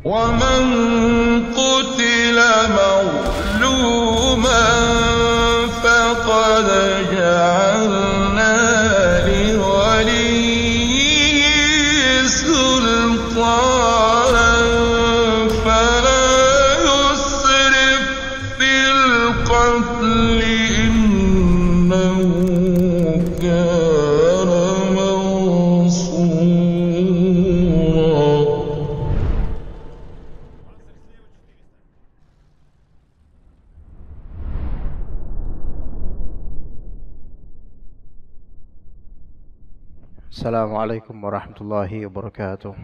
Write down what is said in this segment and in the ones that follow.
ومن قتل مظلوما فقد جعلنا لوليه سلطانا فلا يسرف في القتل إنه كان منصورا. Assalamualaikum warahmatullahi wabarakatuh.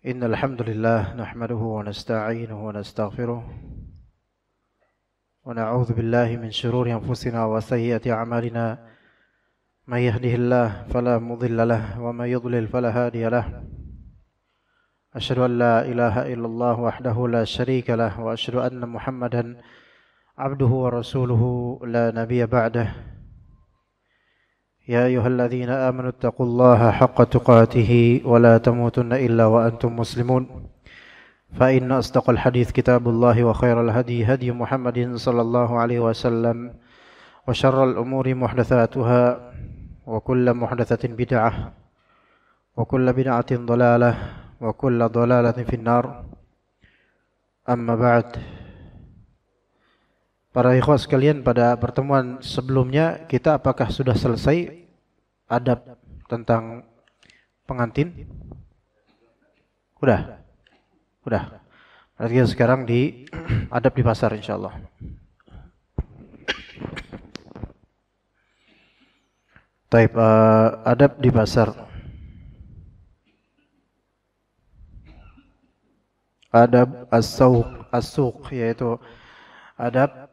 Innal hamdalillah nahmaduhu wa nasta'inuhu wa nastaghfiruh wa na'udzu billahi min shururi anfusina wa sayyiati a'malina. May yahdihillahu fala mudilla lahu wa may yudlil fala hadiya lahu. Asyhadu an la ilaha illallah wahdahu la syarika lahu wa asyhadu anna Muhammadan abduhu wa rasuluhu la nabiyya ba'dahu. يا أيها الذين آمنوا اتقوا الله حق تقاته ولا تموتن إلا وأنتم مسلمون فإن أصدق الحديث كتاب الله وخير الهدي هدي محمد صلى الله عليه وسلم وشر الأمور محدثاتها وكل محدثة بدعة وكل بدعة ضلالة وكل ضلالة في النار. أما بعد. Para ikhwah sekalian, pada pertemuan sebelumnya kita apakah sudah selesai adab tentang pengantin? Udah. Berarti kita sekarang di adab di pasar insyaallah. Taib, adab di pasar. Adab as-suq yaitu adab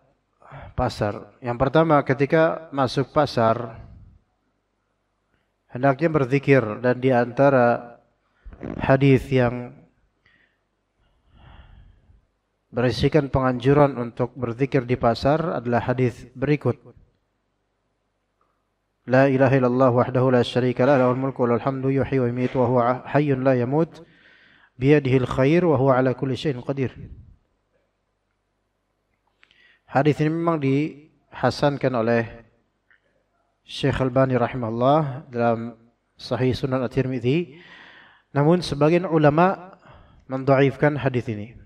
pasar. Yang pertama, ketika masuk pasar hendaknya berzikir, dan di antara hadis yang berisikan penganjuran untuk berzikir di pasar adalah hadis berikut. La ilaha illallah wahdahu la syarika lah, lahul mulku wa lahul hamdu yuhyi wa yumiitu wa huwa hayyun la yamut biyadihil khair wa huwa ala kulli syai'in qadir. Hadis ini memang dihasankan oleh Syekh Albani rahimahullah dalam Sahih Sunan At-Tirmidzi. Namun sebagian ulama mendhaifkan hadis ini.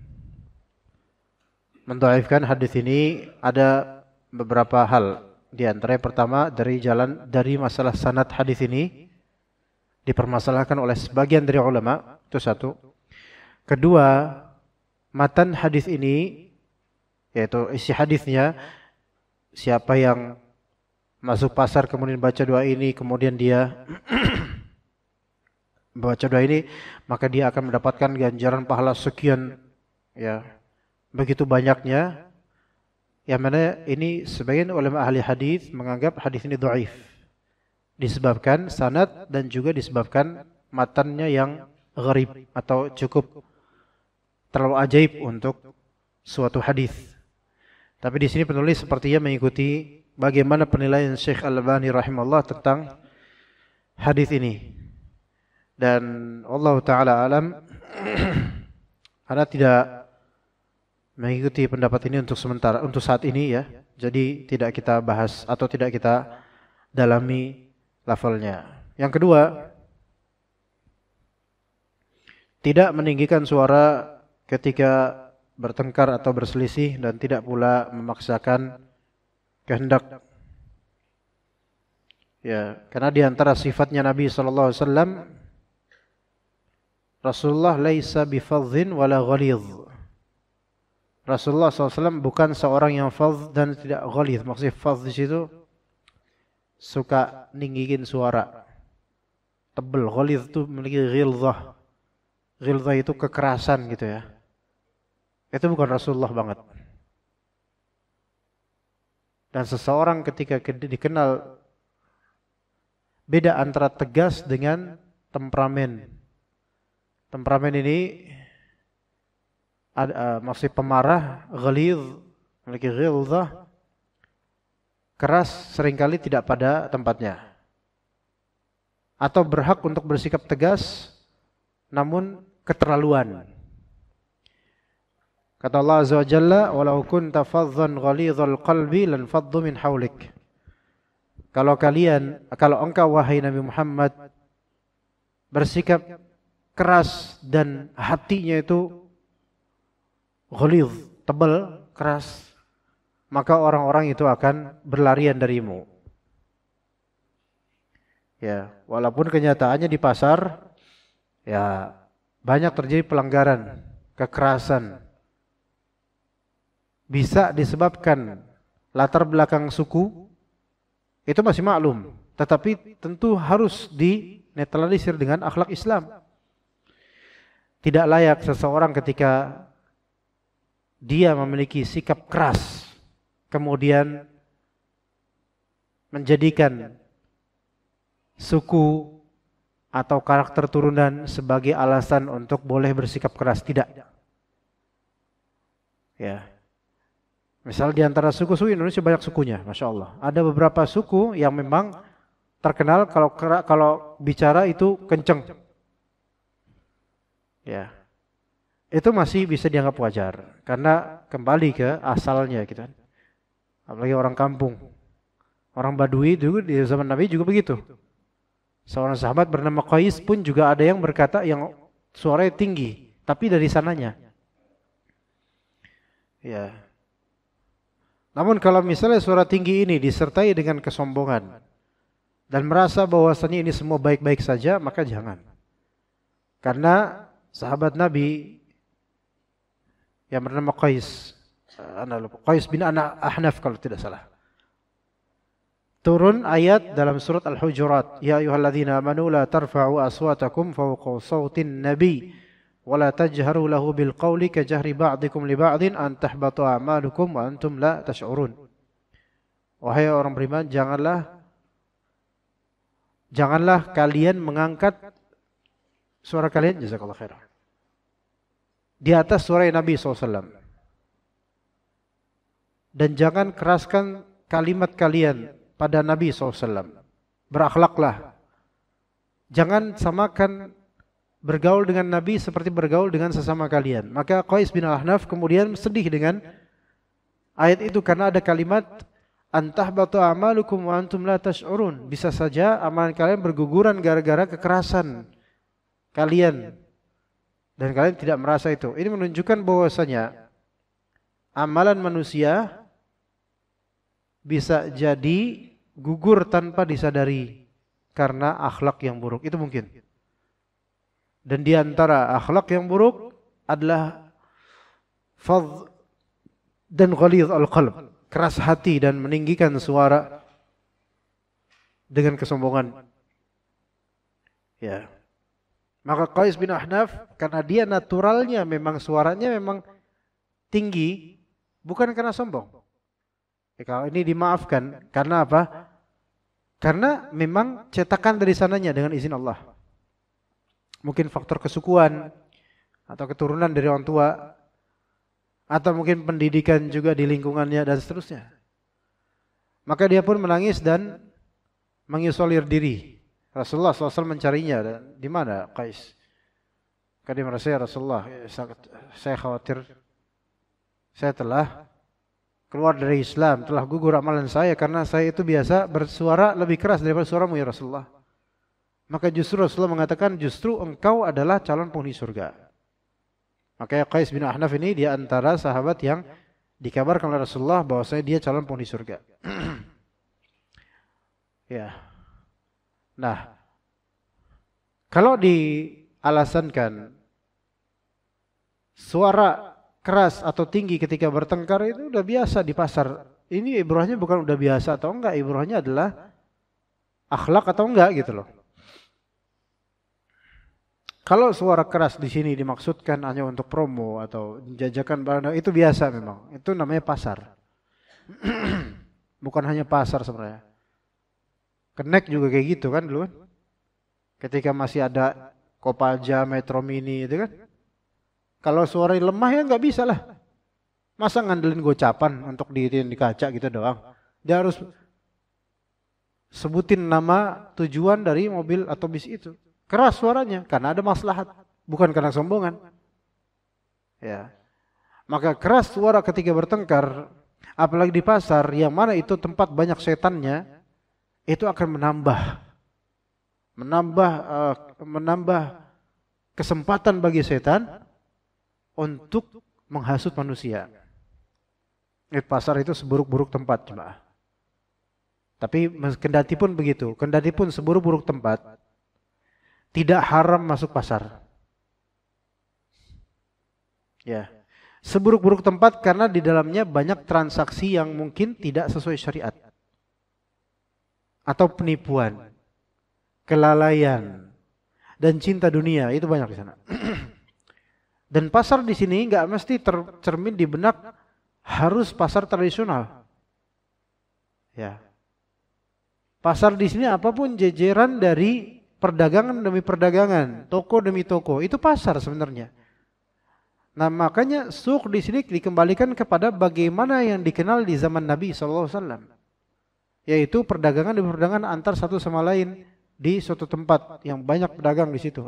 Mendhaifkan hadis ini ada beberapa hal. Di antara yang pertama, dari masalah sanad hadis ini dipermasalahkan oleh sebagian dari ulama, itu satu. Kedua, matan hadis ini yaitu isi hadisnya, siapa yang masuk pasar kemudian baca doa ini, kemudian dia baca doa ini, maka dia akan mendapatkan ganjaran pahala sekian, ya, begitu banyaknya. Yang mana ini sebagian ulama ahli hadis menganggap hadis ini dhaif, disebabkan sanad dan juga disebabkan matannya yang gharib atau cukup terlalu ajaib untuk suatu hadis. Tapi di sini penulis sepertinya mengikuti bagaimana penilaian Syekh Al-Albani rahimahullah tentang hadis ini. Dan Allah Ta'ala alam, Anda tidak mengikuti pendapat ini untuk sementara, untuk saat ini ya. Jadi tidak kita bahas atau tidak kita dalami lafalnya. Yang kedua, tidak meninggikan suara ketika bertengkar atau berselisih, dan tidak pula memaksakan kehendak. Ya, karena di antara sifatnya Nabi sallallahu alaihi wasallam, Rasulullah laisa bifadhin wala ghalidh. Rasulullah SAW bukan seorang yang fadh dan tidak ghalidh. Maksudnya fadh di situ suka ninggin suara, tebal. Ghalidh itu memiliki ghilzah. Ghilzah itu kekerasan gitu ya. Itu bukan Rasulullah banget. Dan seseorang ketika dikenal, beda antara tegas dengan temperamen. Temperamen ini maksud pemarah, ghalidh, memiliki ghilzah, keras, seringkali tidak pada tempatnya. Atau berhak untuk bersikap tegas, namun keterlaluan. Kata Allah Azza wa Jalla, "Walau kunta fadhdhan ghalidhal qalbi lanfaddu min haulik." Kalau engkau wahai Nabi Muhammad bersikap keras dan hatinya itu ghalidh, tebal, keras, maka orang-orang itu akan berlarian darimu. Ya, walaupun kenyataannya di pasar ya banyak terjadi pelanggaran, kekerasan. Bisa disebabkan latar belakang suku, itu masih maklum, tetapi tentu harus dinetralisir dengan akhlak Islam. Tidak layak seseorang ketika dia memiliki sikap keras kemudian menjadikan suku atau karakter turunan sebagai alasan untuk boleh bersikap keras. Tidak. Ya. Misal di antara suku-suku Indonesia banyak sukunya, Masya Allah. Ada beberapa suku yang memang terkenal kalau bicara itu kenceng. Ya, itu masih bisa dianggap wajar karena kembali ke asalnya, gitu kan. Apalagi orang kampung, orang Badui dulu di zaman Nabi juga begitu. Seorang sahabat bernama Qais pun juga ada yang berkata yang suaranya tinggi, tapi dari sananya. Ya. Namun kalau misalnya suara tinggi ini disertai dengan kesombongan dan merasa bahwasanya ini semua baik-baik saja, maka jangan. Karena sahabat Nabi yang bernama Qais bin Ahnaf kalau tidak salah, turun ayat dalam surat Al-Hujurat, ya ayyuhalladzina amanu la tarfa'u aswatakum fawqa sawtin nabi wa la tajharu lahu bil qawli ka jahri ba'dikum li ba'din an tahbatu a'malukum wa antum la tash'urun. Wahai orang beriman, janganlah kalian mengangkat suara kalian, jazakallahu khairan, di atas suara Nabi SAW. Dan jangan keraskan kalimat kalian pada Nabi SAW. Berakhlaklah. Jangan samakan bergaul dengan Nabi seperti bergaul dengan sesama kalian. Maka Qais bin Ahnaf kemudian sedih dengan ayat itu karena ada kalimat antahbatu a'malukum wa antum la tash'urun. Bisa saja amalan kalian berguguran gara-gara kekerasan kalian dan kalian tidak merasa itu. Ini menunjukkan bahwasanya amalan manusia bisa jadi gugur tanpa disadari karena akhlak yang buruk. Itu mungkin. Dan di antara akhlak yang buruk adalah fadh dan ghalidh al-qalb, keras hati dan meninggikan suara dengan kesombongan. Ya. Maka Qais bin Ahnaf karena dia naturalnya memang suaranya memang tinggi, bukan karena sombong. Kalau ini dimaafkan karena apa? Karena memang cetakan dari sananya dengan izin Allah. Mungkin faktor kesukuan atau keturunan dari orang tua, atau mungkin pendidikan juga di lingkungannya dan seterusnya. Maka dia pun menangis dan mengisolir diri. Rasulullah SAW mencarinya. Dan di mana Qais? Karena dia merasa, ya Rasulullah, saya khawatir saya telah keluar dari Islam, telah gugur amalan saya karena saya itu biasa bersuara lebih keras daripada suaramu ya Rasulullah. Maka justru Rasulullah mengatakan justru engkau adalah calon penghuni surga. Makanya Qais bin Ahnaf ini di antara sahabat yang dikabarkan oleh Rasulullah bahwasanya dia calon penghuni surga. Ya. Nah, kalau dialasankan suara keras atau tinggi ketika bertengkar itu udah biasa di pasar. Ini ibrahnya bukan udah biasa atau enggak, ibrahnya adalah akhlak atau enggak gitu loh. Kalau suara keras di sini dimaksudkan hanya untuk promo atau jajakan barang, itu biasa memang. Itu namanya pasar. Bukan hanya pasar sebenarnya. Connect juga kayak gitu kan dulu kan. Ketika masih ada Kopaja, Metro Mini itu kan. Kalau suaranya lemah ya nggak bisa lah. Masa ngandelin gocapan untuk di kaca gitu doang. Dia harus sebutin nama tujuan dari mobil atau bis itu. Keras suaranya karena ada maslahat. bukan karena sombongan. Ya. Maka keras suara ketika bertengkar, apalagi di pasar yang mana itu tempat banyak setannya, itu akan menambah kesempatan bagi setan untuk menghasut manusia. Pasar itu seburuk-buruk tempat, jemaah. Tapi kendati pun begitu, kendati pun seburuk-buruk tempat, tidak haram masuk pasar. Ya, seburuk-buruk tempat karena di dalamnya banyak transaksi yang mungkin tidak sesuai syariat, atau penipuan, kelalaian, dan cinta dunia, itu banyak di sana. Dan pasar di sini nggak mesti tercermin di benak harus pasar tradisional. Ya. Pasar di sini apapun jejeran dari perdagangan demi perdagangan, toko demi toko, itu pasar sebenarnya. Nah, makanya suk di sini dikembalikan kepada bagaimana yang dikenal di zaman Nabi SAW, yaitu perdagangan demi perdagangan antar satu sama lain di suatu tempat yang banyak pedagang di situ.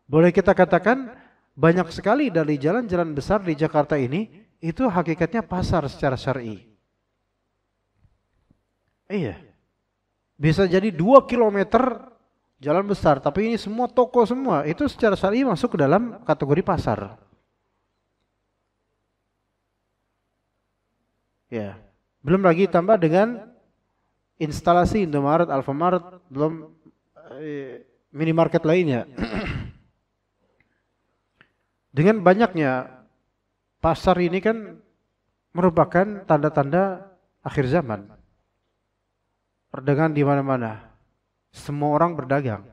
Boleh kita katakan banyak sekali dari jalan-jalan besar di Jakarta ini itu hakikatnya pasar secara syar'i. Iya. Bisa jadi 2 kilometer jalan besar, tapi ini semua toko semua, itu secara syar'i masuk ke dalam kategori pasar. Ya. Belum lagi tambah dengan instalasi Indomaret, Alfamart, belum minimarket lainnya. Dengan banyaknya pasar ini kan merupakan tanda-tanda akhir zaman. Perdagangan di mana-mana. Semua orang berdagang.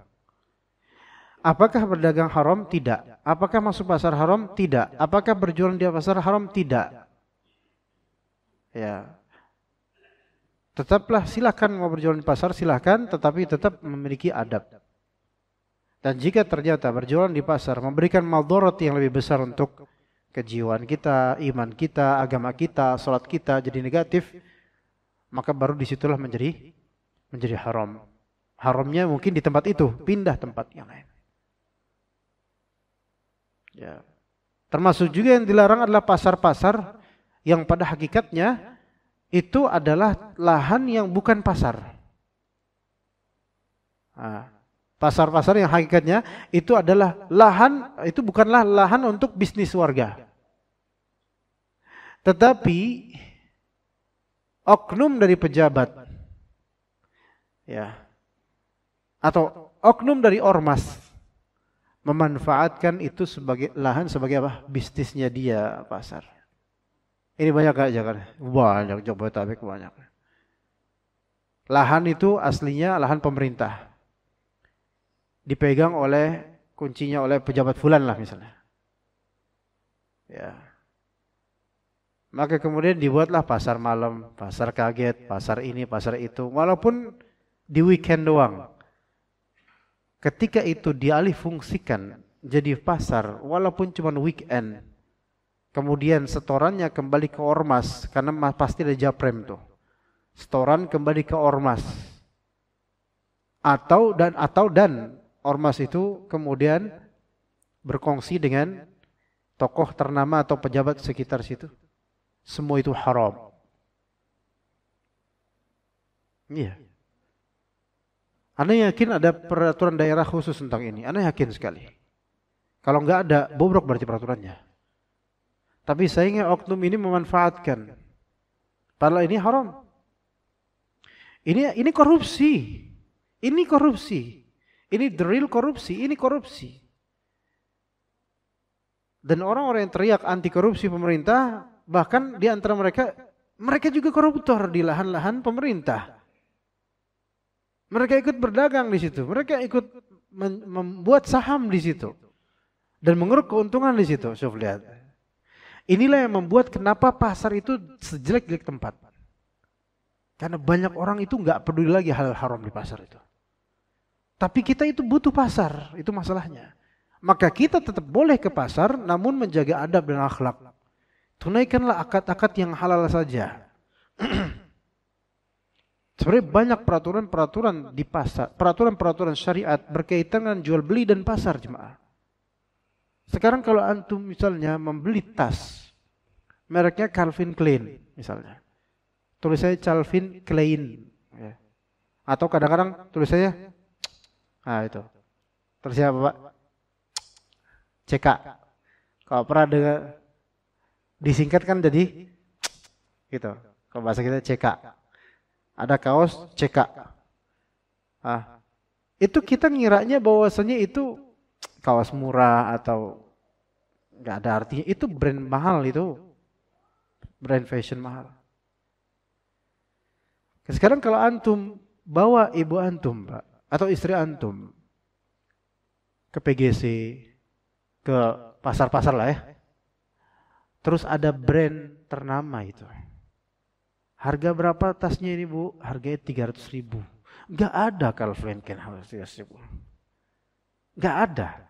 Apakah berdagang haram? Tidak. Apakah masuk pasar haram? Tidak. Apakah berjualan di pasar haram? Tidak. Ya. Tetaplah silakan mau berjualan di pasar, silakan, tetapi tetap memiliki adab. Dan jika ternyata berjualan di pasar memberikan maldharat yang lebih besar untuk kejiwaan kita, iman kita, agama kita, salat kita jadi negatif, maka baru disitulah menjadi haram. Haramnya mungkin di tempat itu, pindah tempat yang lain. Ya. Termasuk juga yang dilarang adalah pasar-pasar yang pada hakikatnya itu adalah lahan yang bukan pasar. Nah, pasar-pasar yang hakikatnya itu adalah lahan, itu bukanlah lahan untuk bisnis warga. Tetapi oknum dari pejabat, ya, atau oknum dari ormas memanfaatkan itu sebagai lahan, sebagai apa? Bisnisnya dia, pasar. Ini banyak gak Jakarta? Banyak, Jabodetabek banyak. Lahan itu aslinya lahan pemerintah. Dipegang oleh, kuncinya oleh pejabat fulan lah misalnya. Ya. Maka kemudian dibuatlah pasar malam, pasar kaget, pasar ini, pasar itu. Walaupun di weekend doang. Ketika itu dialih fungsikan jadi pasar, walaupun cuma weekend. Kemudian setorannya kembali ke ormas, karena pasti ada japrem tuh. Setoran kembali ke ormas. Atau ormas itu kemudian berkongsi dengan tokoh ternama atau pejabat sekitar situ. Semua itu haram. Iya. Anda yakin ada peraturan daerah khusus tentang ini? Anda yakin sekali. Kalau enggak ada, bobrok berarti peraturannya. Tapi sayangnya oknum ini memanfaatkan. Padahal ini haram. Ini korupsi. Ini korupsi. Ini the real korupsi. Ini korupsi. Dan orang-orang yang teriak anti korupsi pemerintah, bahkan di antara mereka juga koruptor di lahan-lahan pemerintah. Mereka ikut berdagang di situ. Mereka ikut membuat saham di situ. Dan mengeruk keuntungan di situ. Coba lihat. Inilah yang membuat kenapa pasar itu sejelek-jelek tempat. Karena banyak orang itu nggak peduli lagi hal haram di pasar itu. Tapi kita itu butuh pasar, itu masalahnya. Maka kita tetap boleh ke pasar, namun menjaga adab dan akhlak. Tunaikanlah akad-akad yang halal saja. Sebenarnya banyak peraturan-peraturan di pasar, peraturan-peraturan syariat berkaitan dengan jual beli dan pasar, jemaah. Sekarang kalau antum misalnya membeli tas mereknya Calvin Klein misalnya, tulisannya Calvin Klein, ya. Atau kadang-kadang tulisannya, itu tulisannya apa Pak? CK. Kalau pernah dengar disingkat kan jadi gitu. Kalau bahasa kita CK. Ada kaos CK. Itu kita ngiranya bahwasanya itu kaos murah atau nggak ada artinya. Itu brand mahal, itu brand fashion mahal. Sekarang kalau antum bawa ibu antum Pak, atau istri antum ke PGC, ke pasar-pasar lah ya, terus ada brand ternama itu, harga berapa tasnya ini Bu? Harganya 300.000. Gak ada Calvin Klein harga 300.000. Gak ada.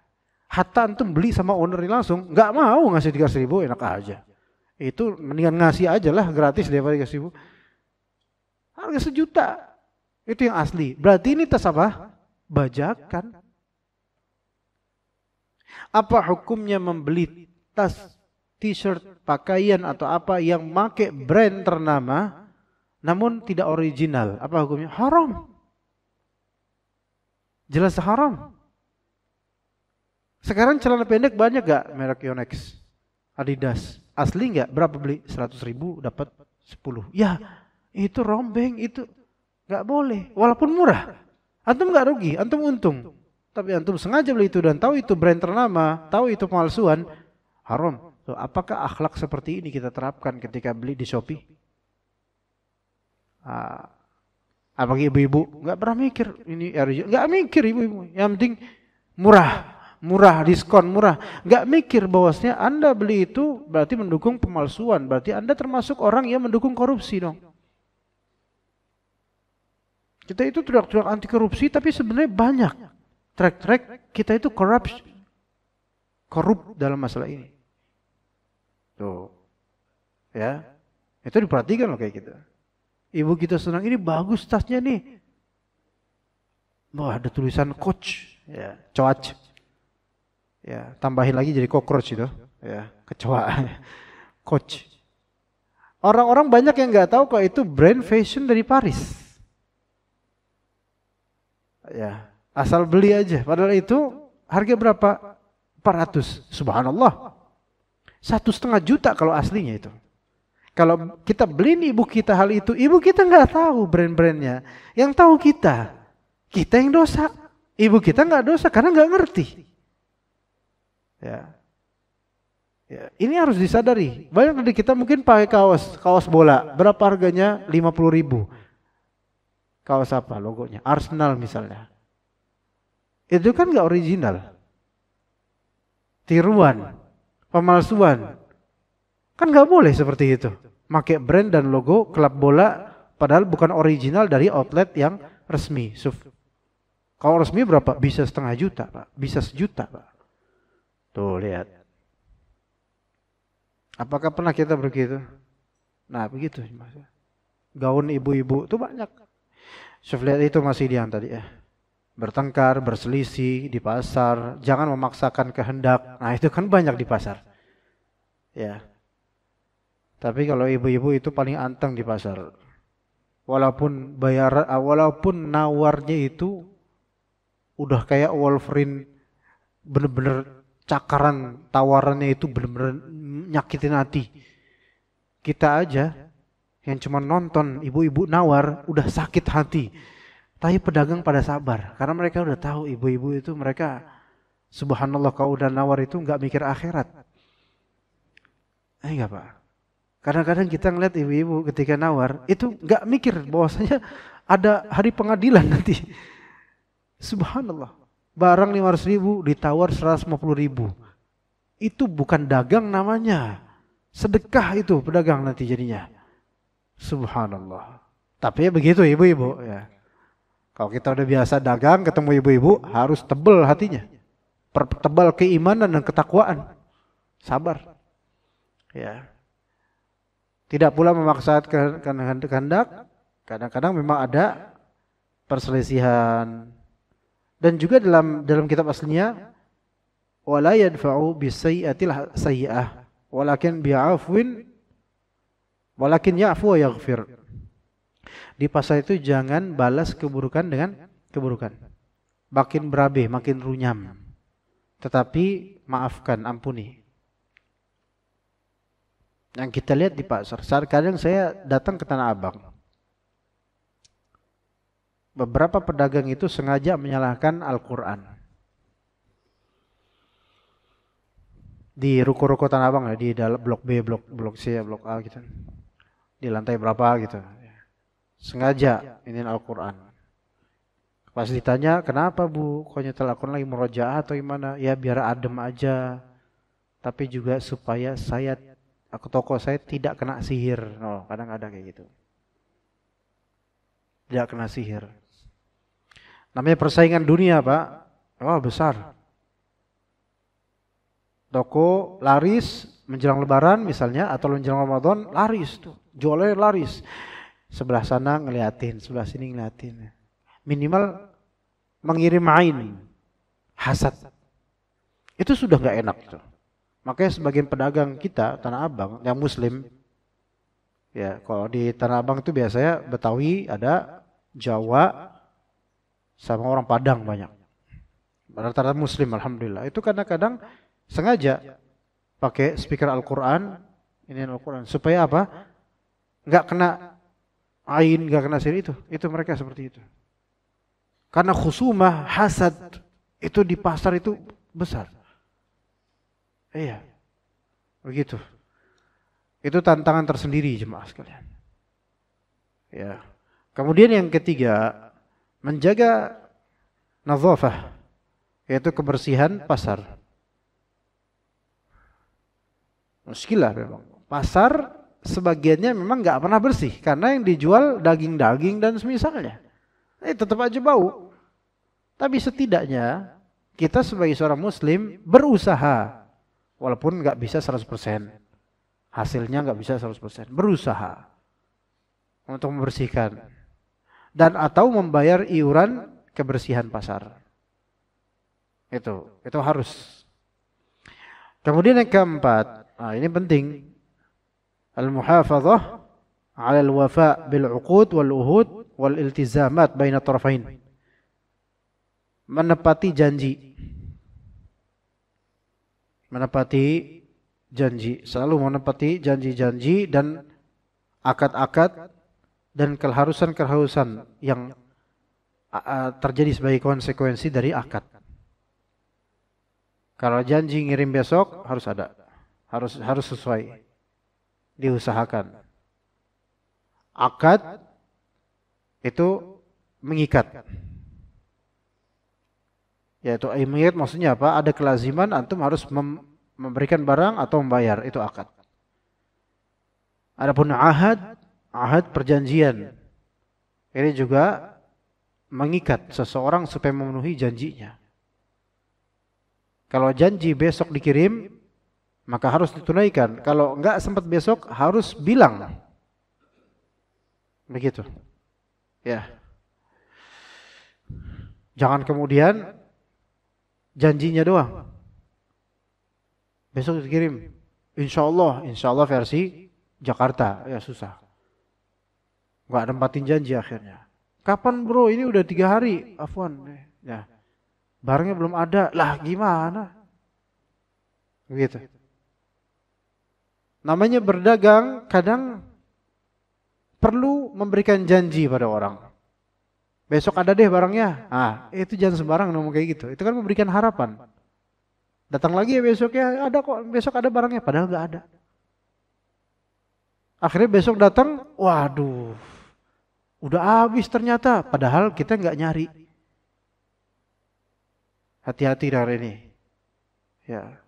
Hatta antum beli sama ownernya langsung, gak mau ngasih 300.000, enak aja. Itu mendingan ngasih aja lah gratis daripada 300.000. Harga 1 juta. Itu yang asli. Berarti ini tas apa? Bajakan. Apa hukumnya membeli tas, t-shirt, pakaian atau apa yang make brand ternama namun tidak original? Apa hukumnya? Haram. Jelas haram. Sekarang celana pendek banyak gak merek Yonex, Adidas? Asli gak? Berapa beli? 100.000 dapat 10. Ya, itu rombeng, itu gak boleh. Walaupun murah, antum gak rugi, antum untung. Tapi antum sengaja beli itu dan tahu itu brand ternama, tahu itu palsuan, haram. So, apakah akhlak seperti ini kita terapkan ketika beli di Shopee? Apalagi ibu-ibu nggak pernah mikir ini original, nggak mikir ibu-ibu. Yang penting murah, diskon murah. Nggak mikir bahwasanya Anda beli itu berarti mendukung pemalsuan, berarti Anda termasuk orang yang mendukung korupsi dong. Kita itu teriak-teriak anti korupsi, tapi sebenarnya banyak track kita itu korup dalam masalah ini. Tuh, ya, itu diperhatikan loh kayak gitu. Ibu kita senang, ini bagus tasnya nih. Wah, ada tulisan Coach, ya, Coach. Ya, tambahin lagi jadi cockroach itu, ya, kecoa. Coach. Orang-orang banyak yang nggak tahu kalau itu brand fashion dari Paris. Ya, asal beli aja. Padahal itu harga berapa? 400. Subhanallah. 1,5 juta kalau aslinya itu. Kalau kita beliin ibu kita hal itu, ibu kita nggak tahu brand-brandnya. Yang tahu kita yang dosa. Ibu kita nggak dosa karena nggak ngerti. Ya, ini harus disadari. Banyak dari kita mungkin pakai kaos bola. Berapa harganya? 50.000. Kaos apa logonya? Arsenal misalnya. Itu kan nggak original. Tiruan, pemalsuan. Kan nggak boleh seperti itu. Pakai brand dan logo klub bola padahal bukan original dari outlet yang resmi. Kalau resmi berapa? Bisa 1,5 juta, Pak. Bisa 1 juta, Pak. Tuh, lihat. Apakah pernah kita begitu? Nah, begitu. Gaun ibu-ibu itu banyak. Lihat itu masih yang tadi ya. Bertengkar, berselisih di pasar. Jangan memaksakan kehendak. Nah, itu kan banyak di pasar. Ya. Tapi kalau ibu-ibu itu paling anteng di pasar. Walaupun nawarnya itu udah kayak Wolverine, bener-bener cakaran tawarannya itu bener-bener nyakitin hati. Kita aja yang cuma nonton ibu-ibu nawar udah sakit hati. Tapi pedagang pada sabar karena mereka udah tahu ibu-ibu itu mereka subhanallah kalau udah nawar itu nggak mikir akhirat. Enggak Pak. Kadang-kadang kita ngeliat ibu-ibu ketika nawar itu nggak mikir bahwasanya ada hari pengadilan nanti. Subhanallah. Barang 500.000 ditawar 150.000. Itu bukan dagang namanya. Sedekah itu pedagang nanti jadinya. Subhanallah. Tapi ya begitu ibu-ibu ya. Kalau kita udah biasa dagang ketemu ibu-ibu harus tebal hatinya. Pertebal keimanan dan ketakwaan. Sabar. Ya. Tidak pula memaksakan kehendak. Kadang-kadang memang ada perselisihan. Dan juga dalam kitab aslinya wa la yadfa'u bisayyi'atil sayyi'ah walakin ya'fu wa yaghfir. Di pasar itu jangan balas keburukan dengan keburukan. Makin berabe, makin runyam. Tetapi maafkan, ampuni. Yang kita lihat di pasar. Saat kadang saya datang ke Tanah Abang. Beberapa pedagang itu sengaja menyalahkan Al-Quran. Di ruko-ruko Tanah Abang ya, di dalam blok B, blok C, blok A gitu. Di lantai berapa gitu. Sengaja ini Al-Quran. Pas ditanya, kenapa Bu? Kok nyetel Al-Quran lagi murojaah atau gimana? Ya biar adem aja. Tapi juga supaya toko saya tidak kena sihir. Oh, kadang ada kayak gitu. Tidak kena sihir. Namanya persaingan dunia, Pak. Oh, besar. Toko laris menjelang Lebaran misalnya atau menjelang Ramadan laris tuh. Jualnya laris. Sebelah sana ngeliatin, sebelah sini ngeliatin. Minimal mengirim ain, hasad. Itu sudah nggak enak tuh. Makanya sebagian pedagang kita Tanah Abang yang Muslim, ya kalau di Tanah Abang itu biasanya Betawi ada, Jawa, sama orang Padang banyak. Rata-rata Muslim, alhamdulillah. Itu kadang-kadang sengaja pakai speaker Al-Quran, ini Al-Quran supaya apa? Nggak kena ain, nggak kena sihir itu mereka seperti itu. Karena khusumah, hasad itu di pasar itu besar. Iya, begitu. Itu tantangan tersendiri jemaah sekalian. Ya. Kemudian yang ketiga, menjaga nazafah, yaitu kebersihan pasar. Muskilah memang. Pasar sebagiannya memang nggak pernah bersih karena yang dijual daging-daging dan semisalnya. Tetap aja bau. Tapi setidaknya kita sebagai seorang Muslim berusaha, walaupun nggak bisa 100%, hasilnya nggak bisa 100%, berusaha untuk membersihkan dan atau membayar iuran kebersihan pasar. Itu harus. Kemudian yang keempat, ini penting, al-muhafadzah 'ala al-wafa' bil 'uqud wal uhud wal iltizamat baina tarafain. Menepati janji. Menepati janji, selalu menepati janji-janji dan akad-akad dan keharusan-keharusan yang terjadi sebagai konsekuensi dari akad. Kalau janji ngirim besok harus ada. Harus sesuai. Diusahakan. Akad itu mengikat. Yaitu mengikat maksudnya apa? Ada kelaziman antum harus memberikan barang atau membayar, itu akad. Adapun ahad perjanjian. Ini juga mengikat seseorang supaya memenuhi janjinya. Kalau janji besok dikirim, maka harus ditunaikan. Kalau enggak sempat besok, harus bilang. Begitu. Ya. Jangan kemudian janjinya doang. Besok dikirim. Insya Allah versi Jakarta. Ya susah. Enggak nempatin janji akhirnya. Kapan bro? Ini udah 3 hari. Afwan. Ya. Barangnya belum ada. Lah gimana? Begitu. Namanya berdagang kadang perlu memberikan janji pada orang. Besok ada deh barangnya. Itu jangan sembarang ngomong kayak gitu. Itu kan memberikan harapan. Datang lagi ya besoknya, ada kok, besok ada barangnya. Padahal nggak ada. Akhirnya besok datang, waduh, udah habis ternyata. Padahal kita nggak nyari. Hati-hati dari ini. Ya.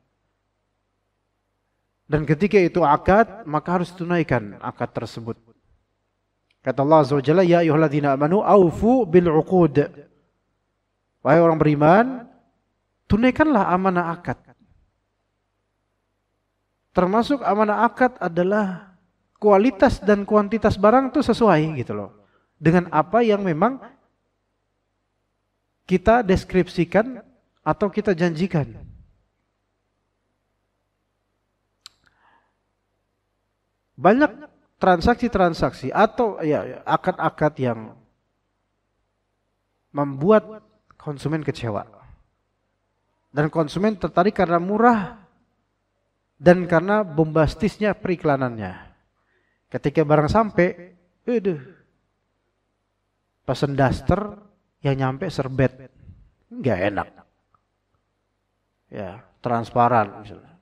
Dan ketika itu akad, maka harus tunaikan akad tersebut. Kata Allah Azza wa Jalla, ya ayyuhalladzina amanu aufu bil 'uqud. Wahai orang beriman, tunaikanlah amanah akad. Termasuk amanah akad adalah kualitas dan kuantitas barang itu sesuai gitu loh. Dengan apa yang memang kita deskripsikan atau kita janjikan. banyak transaksi-transaksi atau ya akad-akad yang membuat konsumen kecewa. Dan konsumen tertarik karena murah dan karena bombastisnya periklanannya. Ketika barang sampai, pesen daster yang nyampe serbet. Enggak enak. Ya, transparan misalnya.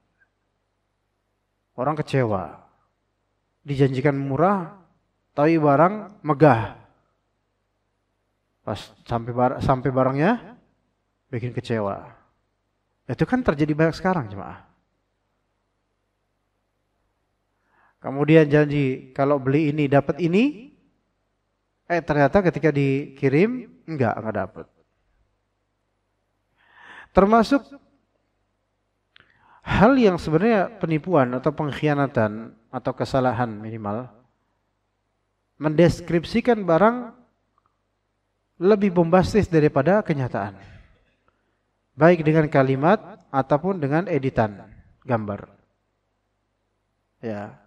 Orang kecewa. Dijanjikan murah, tapi barang megah. Pas sampai barangnya bikin kecewa. Itu kan terjadi banyak sekarang, jemaah. Kemudian janji kalau beli ini dapat ini, ternyata ketika dikirim enggak dapat. Termasuk hal yang sebenarnya penipuan atau pengkhianatan atau kesalahan minimal, mendeskripsikan barang lebih bombastis daripada kenyataan. Baik dengan kalimat ataupun dengan editan gambar. Ya.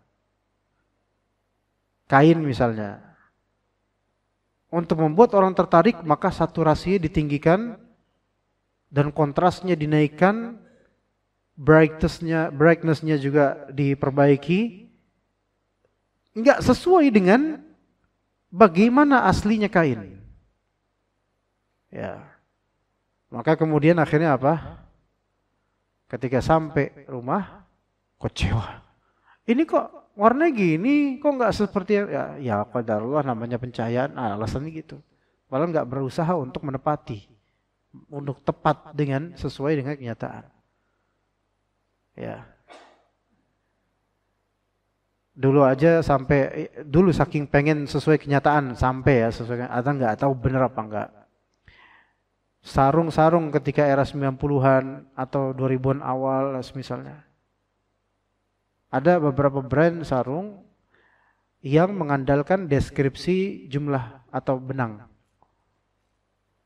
Kain misalnya. Untuk membuat orang tertarik maka saturasinya ditinggikan dan kontrasnya dinaikkan, brightness-nya juga diperbaiki. Enggak sesuai dengan bagaimana aslinya kain. Ya. Maka kemudian akhirnya apa? Ketika sampai rumah, kecewa. Ini kok warnanya gini, kok nggak seperti ya qadarullah, namanya pencahayaan, alasannya gitu. Malah nggak berusaha untuk menepati, untuk tepat dengan sesuai dengan kenyataan. Ya. Dulu saking pengen sesuai kenyataan sampai ya sesuai, atau nggak tahu bener apa enggak. Sarung-sarung ketika era 90-an atau 2000-an awal misalnya. Ada beberapa brand sarung yang mengandalkan deskripsi jumlah atau benang.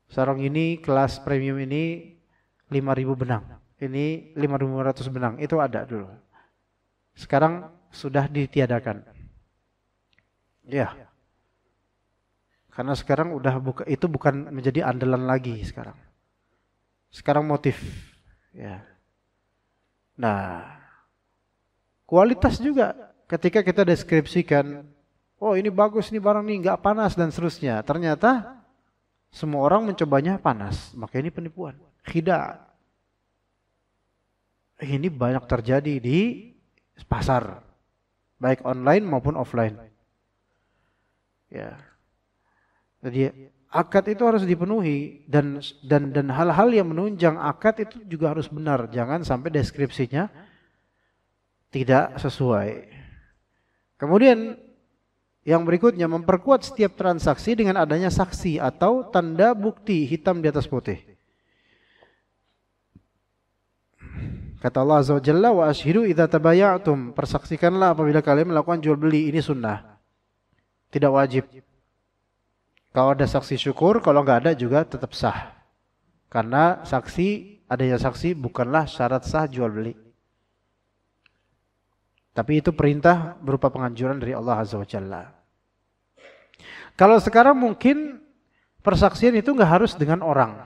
Sarung ini kelas premium ini 5.000 benang. Ini 5.500 benang. Itu ada dulu. Sekarang sudah ditiadakan. Ya. Karena sekarang itu bukan menjadi andalan lagi sekarang. Sekarang motif. Ya. Nah, kualitas juga ketika kita deskripsikan, oh ini bagus nih barang nih, nggak panas dan seterusnya. Ternyata semua orang mencobanya panas, maka ini penipuan, khida'. Ini banyak terjadi di pasar, baik online maupun offline. Ya. Jadi akad itu harus dipenuhi dan hal-hal yang menunjang akad itu juga harus benar. Jangan sampai deskripsinya tidak sesuai. Kemudian yang berikutnya, memperkuat setiap transaksi dengan adanya saksi atau tanda bukti hitam di atas putih. Kata Allah Azza wa Jalla, wa ashhidu idza tabaya'tum, persaksikanlah apabila kalian melakukan jual beli. Ini sunnah, tidak wajib. Kalau ada saksi syukur, kalau nggak ada juga tetap sah. Karena adanya saksi bukanlah syarat sah jual beli. Tapi itu perintah berupa penganjuran dari Allah Azza wa Jalla. Kalau sekarang mungkin persaksian itu nggak harus dengan orang.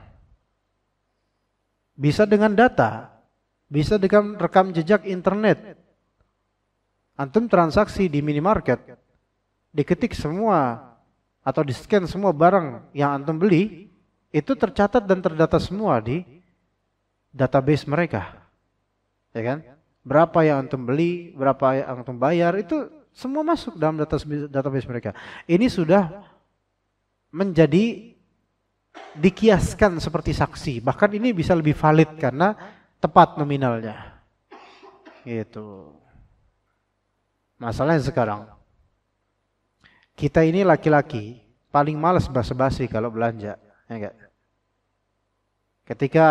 Bisa dengan data. Bisa dengan rekam jejak internet. Antum transaksi di minimarket. Diketik semua atau di-scan semua barang yang antum beli, itu tercatat dan terdata semua di database mereka. Ya kan? Berapa yang antum beli, berapa yang antum bayar, itu semua masuk dalam database mereka. Ini sudah menjadi dikiaskan seperti saksi. Bahkan ini bisa lebih valid karena tepat nominalnya. Gitu. Masalahnya sekarang, kita ini laki-laki paling malas basa-basi kalau belanja, ya enggak? Ketika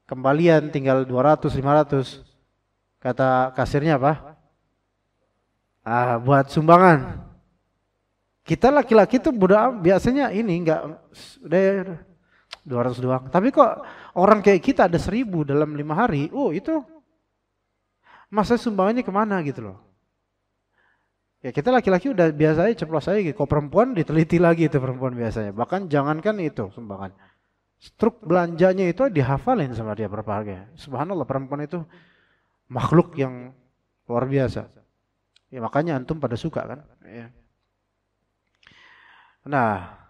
kembalian tinggal 200, 500, kata kasirnya apa? Buat sumbangan. Kita laki-laki tuh biasanya ini enggak, udah 200 doang. Tapi kok orang kayak kita ada 1000 dalam 5 hari, itu masa sumbangannya kemana gitu loh. Ya kita laki-laki udah biasa aja ceplos aja gitu. Kalau perempuan diteliti lagi itu perempuan biasanya. Bahkan jangankan itu sumbangan. Struk belanjanya itu dihafalin sama dia berapa harganya. Subhanallah, perempuan itu makhluk yang luar biasa. Ya makanya antum pada suka kan. Ya. Nah,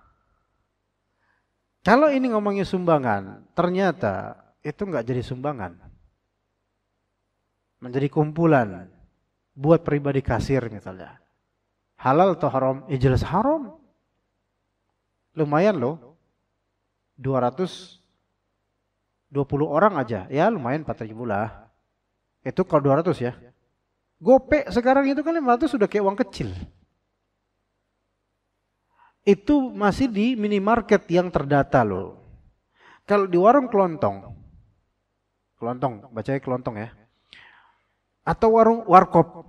kalau ini ngomongin sumbangan, ternyata itu nggak jadi sumbangan. Menjadi kumpulan buat pribadi kasir misalnya. Halal atau haram? Ya jelas haram. Lumayan loh. 220 orang aja. Ya lumayan 4.000 lah. Itu kalau 200 ya. Gopek sekarang itu kan 500 sudah kayak uang kecil. Itu masih di minimarket yang terdata loh. Kalau di warung kelontong, bacanya kelontong ya. Atau warung warkop.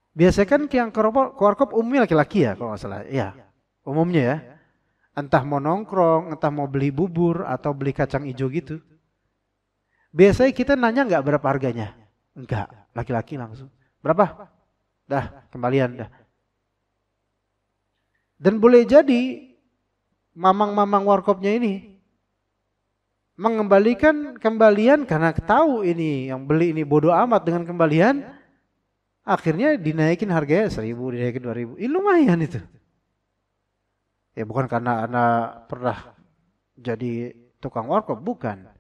Biasanya kan yang ke warkop umumnya laki-laki ya kalau nggak salah. Iya, umumnya ya. Entah mau nongkrong, entah mau beli bubur atau beli kacang hijau gitu. Biasanya kita nanya nggak berapa harganya? Enggak, laki-laki langsung. Berapa? Dah, kembalian dah. Dan boleh jadi mamang-mamang warkopnya ini mengembalikan kembalian karena tahu ini yang beli ini bodoh amat dengan kembalian, akhirnya dinaikin harganya 1.000, dinaikin 2.000. Lumayan itu. Ya bukan karena anak pernah jadi tukang warkop, bukan.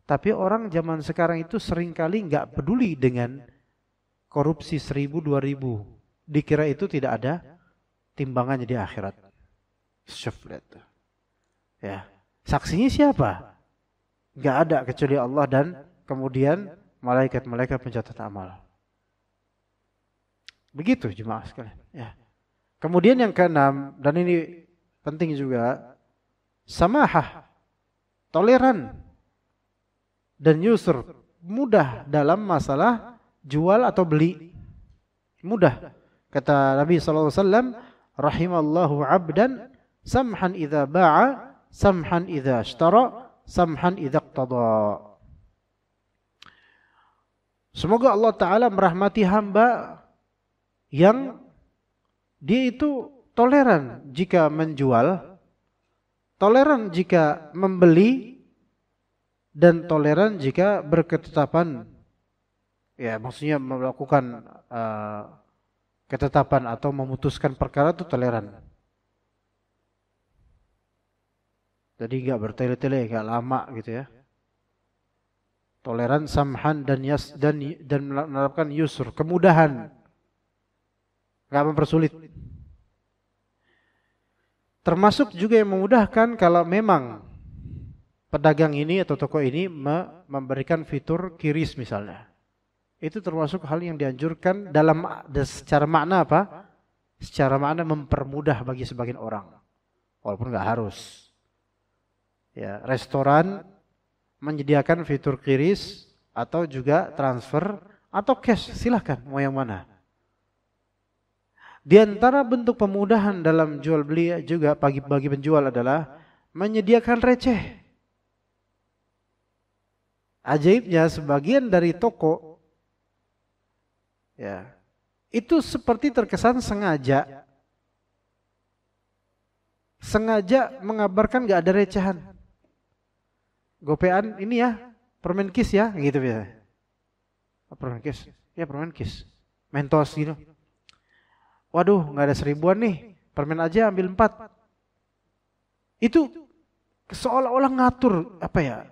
Tapi orang zaman sekarang itu seringkali nggak peduli dengan korupsi 1.000, 2.000. Dikira itu tidak ada timbangannya di akhirat. Syuflet. Ya. Saksinya siapa? Nggak ada kecuali Allah dan kemudian malaikat-malaikat pencatat amal. Begitu jemaah sekalian. Ya. Kemudian yang keenam, dan ini penting juga, samahah, toleran dan yusr, mudah dalam masalah jual atau beli. Mudah. Kata Nabi SAW, rahimallahu abdan samhan idza ba'a, samhan idza ishtara, samhan idza iqtada. Semoga Allah Ta'ala merahmati hamba yang dia itu toleran jika menjual, toleran jika membeli, dan toleran jika berketetapan. Ya, maksudnya melakukan ketetapan atau memutuskan perkara itu toleran. Jadi enggak bertele-tele, enggak lama gitu ya. Toleran, samhan dan menerapkan yusr, kemudahan. Enggak mempersulit. Termasuk juga yang memudahkan kalau memang pedagang ini atau toko ini memberikan fitur kiris misalnya. Itu termasuk hal yang dianjurkan dalam secara makna apa? Secara makna mempermudah bagi sebagian orang. Walaupun enggak harus. Ya, restoran menyediakan fitur kiris atau juga transfer atau cash, silahkan mau yang mana. Di antara bentuk pemudahan dalam jual beli juga bagi penjual adalah menyediakan receh. Ajaibnya sebagian dari toko ya itu seperti terkesan sengaja mengabarkan nggak ada recehan. Gopean ini ya, permen kis ya, gitu biasa. Permen kis, ya permen kis, Mentos gitu. Waduh, nggak ada 1.000-an nih, permen aja ambil 4. Itu seolah-olah ngatur apa ya?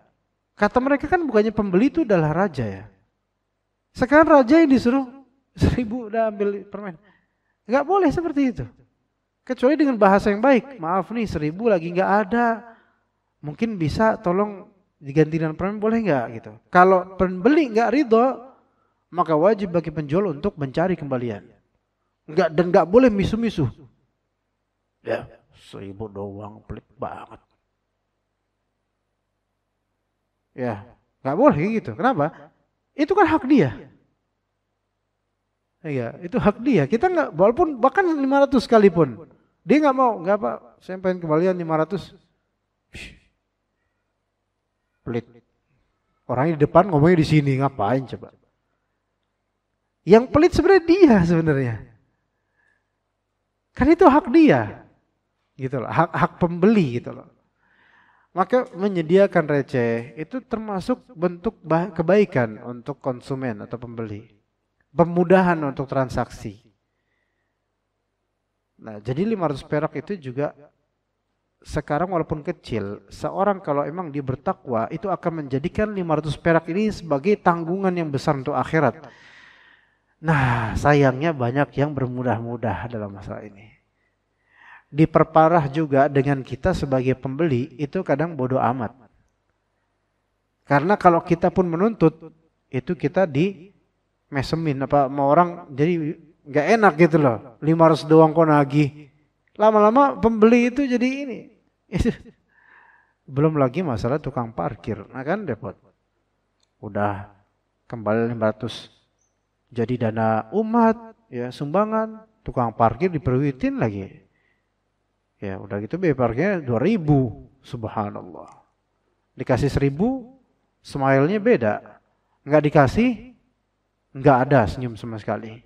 Kata mereka kan bukannya pembeli itu adalah raja ya. Sekarang raja yang disuruh 1.000 udah ambil permen. Nggak boleh seperti itu. Kecuali dengan bahasa yang baik. Maaf nih 1.000 lagi nggak ada. Mungkin bisa tolong diganti dengan permen, boleh nggak gitu. Kalau pembeli nggak ridho, maka wajib bagi penjual untuk mencari kembalian. Dan nggak boleh misu-misu. Ya 1.000 doang, pelit banget. Ya nggak boleh gitu. Kenapa? Itu kan hak dia. Iya, itu hak dia. Kita nggak, walaupun bahkan 500 sekalipun, dia nggak mau, nggak apa, saya pengen kembalian 500. Pelit. Orangnya di depan ngomongnya di sini, ngapain coba? Yang pelit sebenarnya dia sebenarnya. Kan itu hak dia. Gitu loh, hak pembeli gitu loh. Maka menyediakan receh itu termasuk bentuk kebaikan untuk konsumen atau pembeli. Pemudahan untuk transaksi. Nah, jadi 500 perak itu juga sekarang walaupun kecil, seorang kalau emang dia bertakwa itu akan menjadikan 500 perak ini sebagai tanggungan yang besar untuk akhirat. Nah, sayangnya banyak yang bermudah-mudah dalam masalah ini. Diperparah juga dengan kita sebagai pembeli itu kadang bodoh amat. Karena kalau kita pun menuntut itu kita di mesemin apa mau orang jadi nggak enak gitu loh. 500 doang kok nagih. Lama-lama pembeli itu jadi ini. Belum lagi masalah tukang parkir. Nah kan repot. Udah kembali 500 jadi dana umat ya sumbangan, tukang parkir diperwitin lagi. Ya udah gitu biaya parkirnya 2.000, subhanallah. Dikasih 1.000, smile-nya beda. Nggak dikasih, nggak ada senyum sama sekali.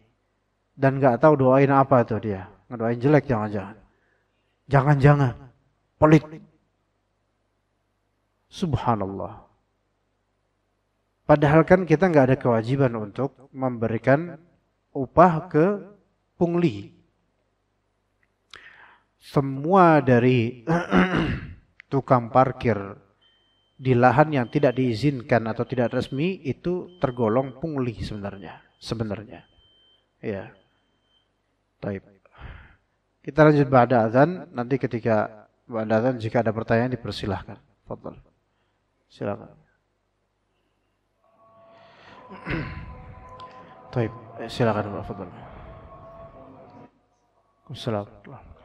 Dan nggak tahu doain apa tuh dia. Ngedoain jelek jangan-jangan. Jangan-jangan. Pelit. Subhanallah. Padahal kan kita nggak ada kewajiban untuk memberikan upah ke pungli. Semua dari tukang parkir di lahan yang tidak diizinkan atau tidak resmi itu tergolong pungli sebenarnya. Ya. Baik. Kita lanjut ba'da azan, nanti ketika ba'da azan jika ada pertanyaan dipersilahkan. Fadhal. Silakan. Baik, silakan Pak Fadhal. Assalamualaikum.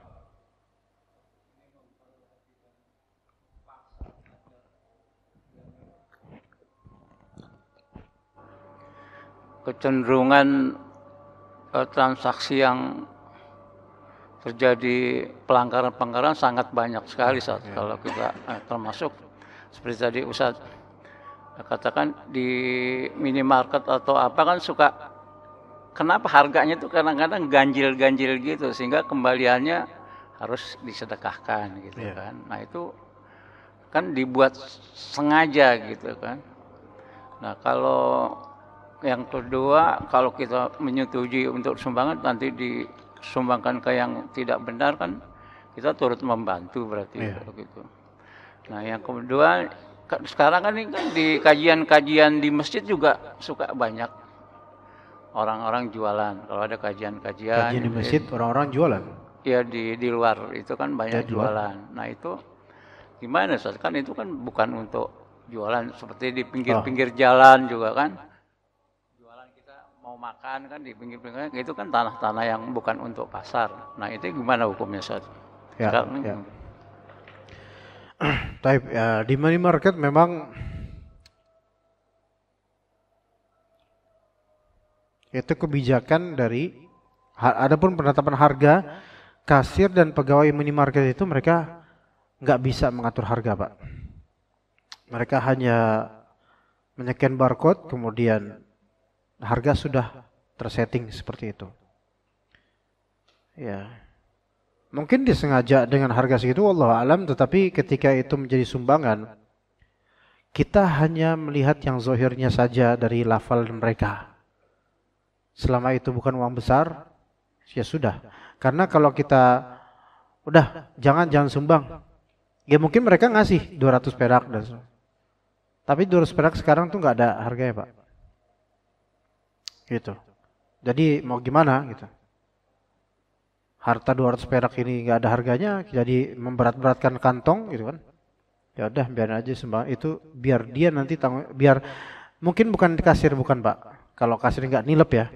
Kecenderungan transaksi yang terjadi pelanggaran-pelanggaran sangat banyak sekali saat kalau kita termasuk seperti tadi Ustaz katakan di minimarket atau apa kan suka kenapa harganya itu kadang-kadang ganjil-ganjil gitu sehingga kembaliannya harus disedekahkan gitu kan. Nah itu kan dibuat sengaja gitu kan. Nah kalau yang kedua, kalau kita menyetujui untuk sumbangan nanti disumbangkan ke yang tidak benar kan kita turut membantu berarti gitu. Nah yang kedua sekarang kan ini kan di kajian-kajian di masjid juga suka banyak orang-orang jualan. Kalau ada kajian-kajian di masjid orang-orang jualan. Ya di luar itu kan banyak jualan. Nah itu gimana Ustaz? Kan itu kan bukan untuk jualan seperti di pinggir-pinggir jalan juga kan. Mau makan kan di pinggir-pinggir itu kan tanah-tanah yang bukan untuk pasar. Nah itu gimana hukumnya Ustaz? Ya. Taib, ya, di minimarket memang itu kebijakan dari adapun penetapan harga kasir dan pegawai minimarket itu mereka nggak bisa mengatur harga Pak. Mereka hanya menyekian barcode kemudian harga sudah tersetting seperti itu. Ya. Mungkin disengaja dengan harga segitu wallahu alam, tetapi ketika itu menjadi sumbangan kita hanya melihat yang zahirnya saja dari lafal mereka. Selama itu bukan uang besar, ya sudah. Karena kalau kita udah jangan sumbang. Ya mungkin mereka ngasih 200 perak dan tapi 200 perak sekarang tuh nggak ada harganya, Pak. Gitu. Jadi mau gimana gitu. Harta 200 perak ini nggak ada harganya, jadi memberat-beratkan kantong gitu kan. Ya udah biar aja sembah itu biar dia nanti biar mungkin bukan kasir bukan Pak. Kalau kasir nggak nilep ya.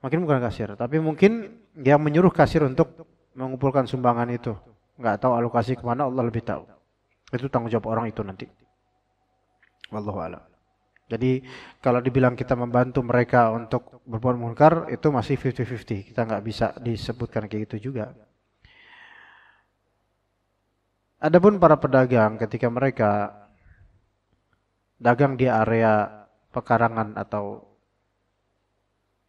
Mungkin bukan kasir, tapi mungkin yang menyuruh kasir untuk mengumpulkan sumbangan itu. Nggak tahu alokasi kemana, Allah lebih tahu. Itu tanggung jawab orang itu nanti. Wallahu a'lam. Jadi kalau dibilang kita membantu mereka untuk berbuat munkar itu masih 50-50. Kita nggak bisa disebutkan kayak gitu juga. Adapun para pedagang ketika mereka dagang di area pekarangan atau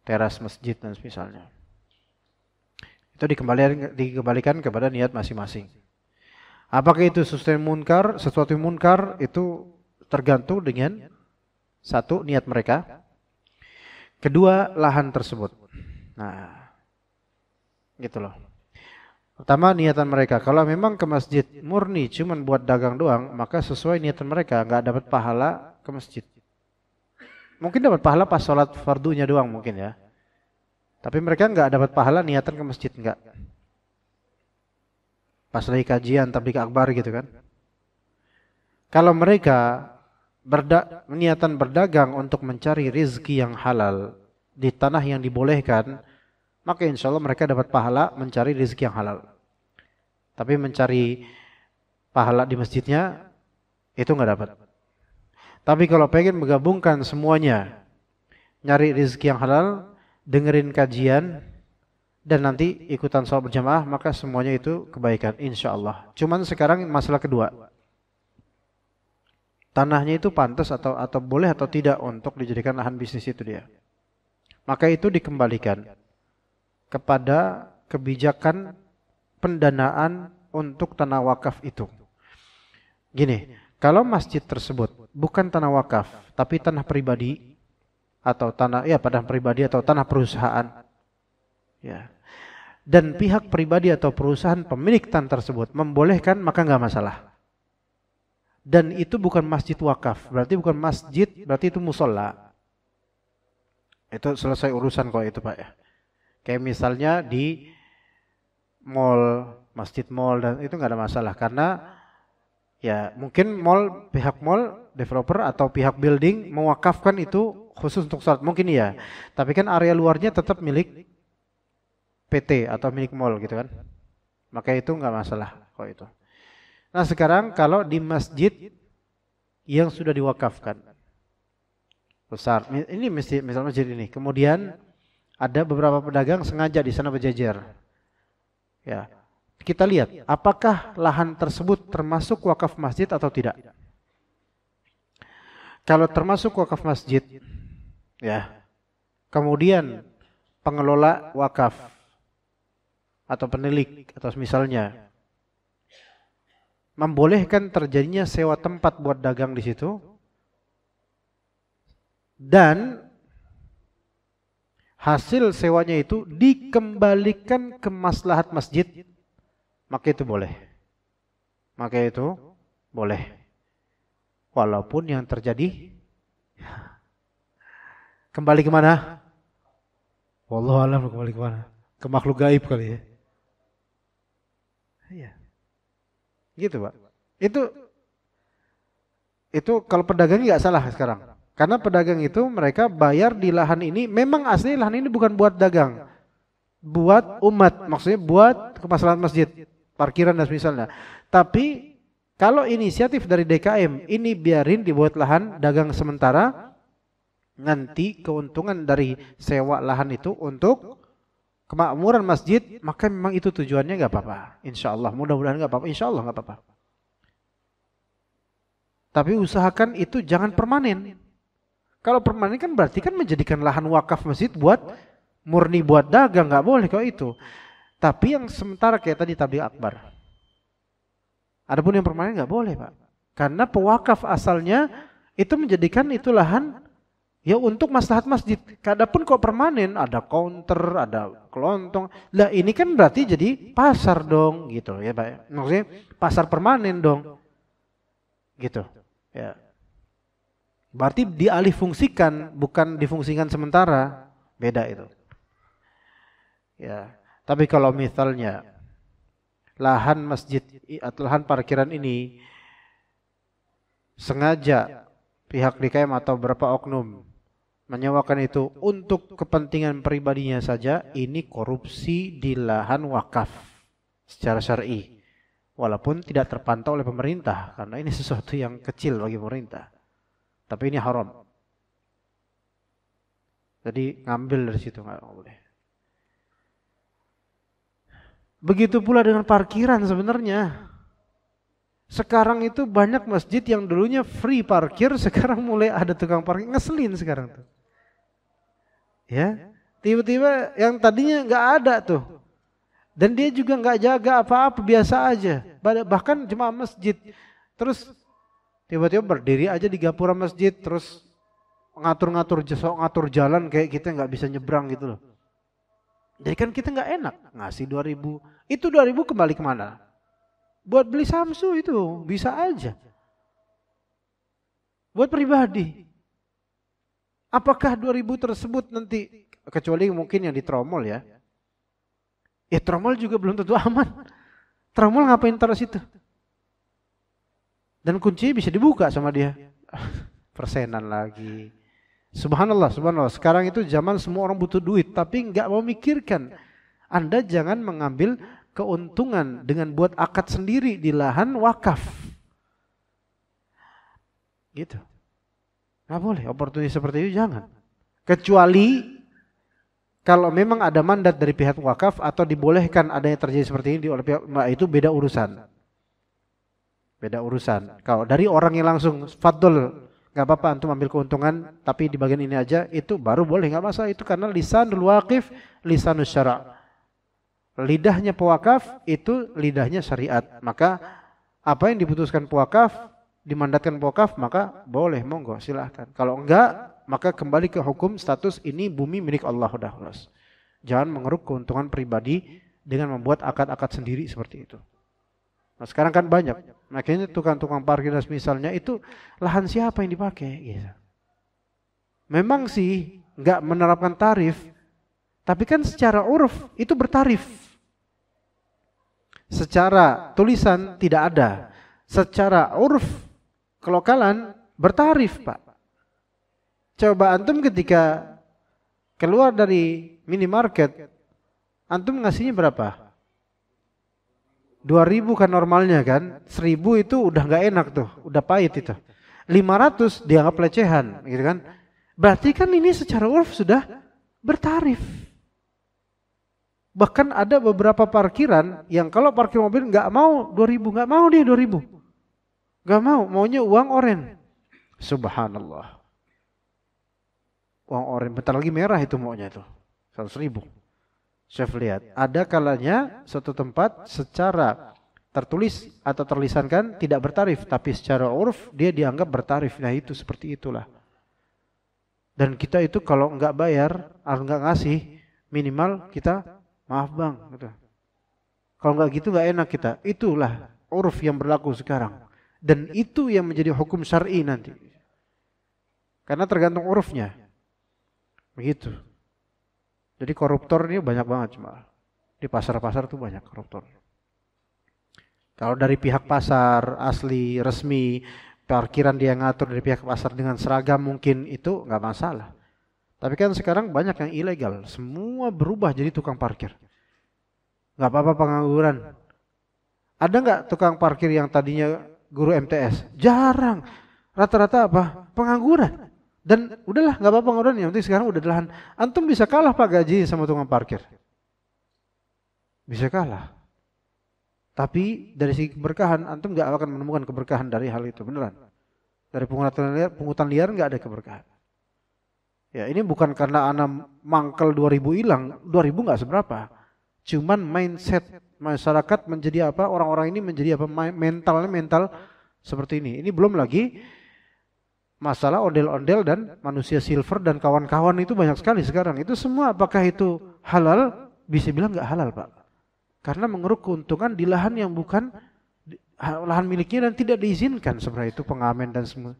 teras masjid dan misalnya. Itu dikembalikan kepada niat masing-masing. Apakah itu sesuatu yang munkar itu tergantung dengan satu, niat mereka. Kedua, lahan tersebut. Nah, gitu loh. Pertama, niatan mereka. Kalau memang ke masjid murni cuman buat dagang doang, maka sesuai niatan mereka, nggak dapat pahala ke masjid. Mungkin dapat pahala pas sholat fardunya doang mungkin ya. Tapi mereka nggak dapat pahala niatan ke masjid, nggak. Pas lagi kajian, tabligh akbar gitu kan. Kalau mereka niatan berdagang untuk mencari rezeki yang halal di tanah yang dibolehkan, maka insya Allah mereka dapat pahala mencari rezeki yang halal. Tapi mencari pahala di masjidnya itu nggak dapat. Tapi kalau pengen menggabungkan semuanya, nyari rezeki yang halal, dengerin kajian, dan nanti ikutan sholat berjamaah, maka semuanya itu kebaikan insya Allah. Cuman sekarang masalah kedua, tanahnya itu pantas atau boleh atau tidak untuk dijadikan lahan bisnis itu dia. Maka itu dikembalikan kepada kebijakan pendanaan untuk tanah wakaf itu. Gini, kalau masjid tersebut bukan tanah wakaf, tapi tanah pribadi atau tanah pribadi atau tanah perusahaan, ya, dan pihak pribadi atau perusahaan pemilik tanah tersebut membolehkan, maka nggak masalah. Dan itu bukan masjid wakaf, berarti bukan masjid, berarti itu musola. Itu selesai urusan kalau itu Pak ya. Kayak misalnya di mall, masjid mall, dan itu nggak ada masalah karena ya mungkin pihak mall developer atau pihak building mewakafkan itu khusus untuk sholat, mungkin iya. Tapi kan area luarnya tetap milik PT atau milik mall gitu kan. Maka itu nggak masalah kalau itu. Nah sekarang kalau di masjid yang sudah diwakafkan besar, ini misalnya masjid ini, kemudian ada beberapa pedagang sengaja di sana berjejer. Ya, kita lihat apakah lahan tersebut termasuk wakaf masjid atau tidak. Kalau termasuk wakaf masjid, ya, kemudian pengelola wakaf atau penilik atau misalnya membolehkan terjadinya sewa tempat buat dagang di situ, dan hasil sewanya itu dikembalikan ke maslahat masjid, maka itu boleh. Maka itu boleh. Walaupun yang terjadi kembali kemana? Wallahu a'lam, kembali kemana? Ke makhluk gaib kali ya. Iya. Gitu Pak. Itu kalau pedagang nggak salah sekarang. Karena pedagang itu mereka bayar di lahan ini, memang asli lahan ini bukan buat dagang, buat umat, maksudnya buat kemaslahatan masjid, parkiran dan misalnya. Tapi kalau inisiatif dari DKM ini biarin dibuat lahan dagang sementara, nanti keuntungan dari sewa lahan itu untuk kemakmuran masjid, maka memang itu tujuannya nggak apa-apa. Insya Allah, mudah-mudahan nggak apa-apa. Insya Allah nggak apa-apa. Tapi usahakan itu jangan permanen. Kalau permanen kan berarti kan menjadikan lahan wakaf masjid buat murni buat dagang, nggak boleh kalau itu. Tapi yang sementara kayak tadi tabligh akbar. Adapun yang permanen nggak boleh Pak. Karena pewakaf asalnya itu menjadikan itu lahan ya untuk maslahat masjid. Adapun kok permanen ada counter, ada kelontong. Lah ini kan berarti jadi pasar dong gitu ya Pak. Maksudnya pasar permanen dong. Gitu. Ya. Berarti dialih fungsikan, bukan difungsikan sementara, beda itu. Ya, tapi kalau misalnya lahan masjid atau lahan parkiran ini sengaja pihak DKM atau beberapa oknum menyewakan itu untuk kepentingan pribadinya saja, ini korupsi di lahan wakaf secara syar'i. Walaupun tidak terpantau oleh pemerintah, karena ini sesuatu yang kecil bagi pemerintah. Tapi ini haram. Jadi ngambil dari situ nggak boleh. Begitu pula dengan parkiran sebenarnya. Sekarang itu banyak masjid yang dulunya free parkir, sekarang mulai ada tukang parkir, ngeselin sekarang tuh. Ya, Tiba-tiba yang tadinya nggak ada tuh. Dan dia juga nggak jaga apa-apa, biasa aja. Bahkan jemaah masjid. Terus tiba-tiba berdiri aja di gapura masjid, terus ngatur jalan kayak kita nggak bisa nyebrang gitu loh. Jadi kan kita nggak enak ngasih 2.000. Itu 2.000 kembali kemana? Buat beli Samsu itu bisa aja. Buat pribadi. Apakah 2.000 tersebut nanti, kecuali mungkin yang di tromol ya. Ya tromol juga belum tentu aman. Tromol ngapain taruh situ? Dan kuncinya bisa dibuka sama dia. Persenan lagi. Subhanallah, subhanallah. Sekarang itu zaman semua orang butuh duit, tapi nggak mau mikirkan. Anda jangan mengambil keuntungan dengan buat akad sendiri di lahan wakaf. Gitu. Nggak boleh, opportunity seperti itu jangan. Kecuali kalau memang ada mandat dari pihak wakaf atau dibolehkan adanya terjadi seperti ini oleh pihak, itu beda urusan. Beda urusan. Kalau dari orang yang langsung fadl, nggak apa-apa antum ambil keuntungan, tapi di bagian ini aja, itu baru boleh, nggak masalah. Itu karena lisanul waqif, lisanus syara'. Lidahnya pewakaf itu lidahnya syariat. Maka apa yang diputuskan pewakaf, dimandatkan pewakaf, maka boleh, monggo, silahkan. Kalau enggak, maka kembali ke hukum status ini bumi milik Allah udah khlas. Jangan mengeruk keuntungan pribadi dengan membuat akad-akad sendiri seperti itu. Nah sekarang kan banyak, makanya tukang-tukang parkir misalnya itu lahan siapa yang dipakai? Gitu. Memang sih nggak menerapkan tarif, tapi kan secara uruf itu bertarif. Secara tulisan tidak ada, secara uruf kelokalan bertarif Pak. Coba antum ketika keluar dari minimarket, antum ngasihnya berapa? 2.000 kan normalnya kan, 1.000 itu udah nggak enak tuh, udah pahit itu. 500 dianggap pelecehan, gitu kan? Berarti kan ini secara uruf sudah bertarif. Bahkan ada beberapa parkiran yang kalau parkir mobil nggak mau 2.000, nggak mau dia 2.000, nggak mau, maunya uang oren. Subhanallah. Uang oren, bentar lagi merah itu maunya itu, 100.000. Saya lihat, ada kalanya suatu tempat secara tertulis atau terlisankan tidak bertarif, tapi secara uruf dia dianggap bertarif. Nah itu seperti itulah. Dan kita itu kalau nggak bayar, atau nggak ngasih, minimal kita maaf bang. Gitu. Kalau nggak gitu nggak enak kita. Itulah uruf yang berlaku sekarang. Dan itu yang menjadi hukum syar'i nanti. Karena tergantung urufnya. Begitu. Jadi koruptor ini banyak banget cuma di pasar-pasar tuh banyak koruptor. Kalau dari pihak pasar asli resmi parkiran dia ngatur dari pihak pasar dengan seragam mungkin itu nggak masalah. Tapi kan sekarang banyak yang ilegal, semua berubah jadi tukang parkir. Nggak apa-apa pengangguran. Ada nggak tukang parkir yang tadinya guru MTS? Jarang. Rata-rata apa? Pengangguran. Dan udahlah nggak apa-apa ngorban, yang penting sekarang udah lahan. Antum bisa kalah Pak gaji sama tukang parkir. Bisa kalah. Tapi dari segi keberkahan antum nggak akan menemukan keberkahan dari hal itu, beneran. Dari pungutan liar nggak ada keberkahan. Ya ini bukan karena anak mangkel 2.000 hilang, 2.000 nggak seberapa. Cuman mindset masyarakat menjadi apa? Orang-orang ini menjadi apa? Mental seperti ini. Ini belum lagi masalah ondel-ondel dan manusia silver dan kawan-kawan itu banyak sekali sekarang. Itu semua apakah itu halal? Bisa bilang nggak halal Pak. Karena mengeruk keuntungan di lahan yang bukan lahan miliknya dan tidak diizinkan sebenarnya itu pengamen dan semua.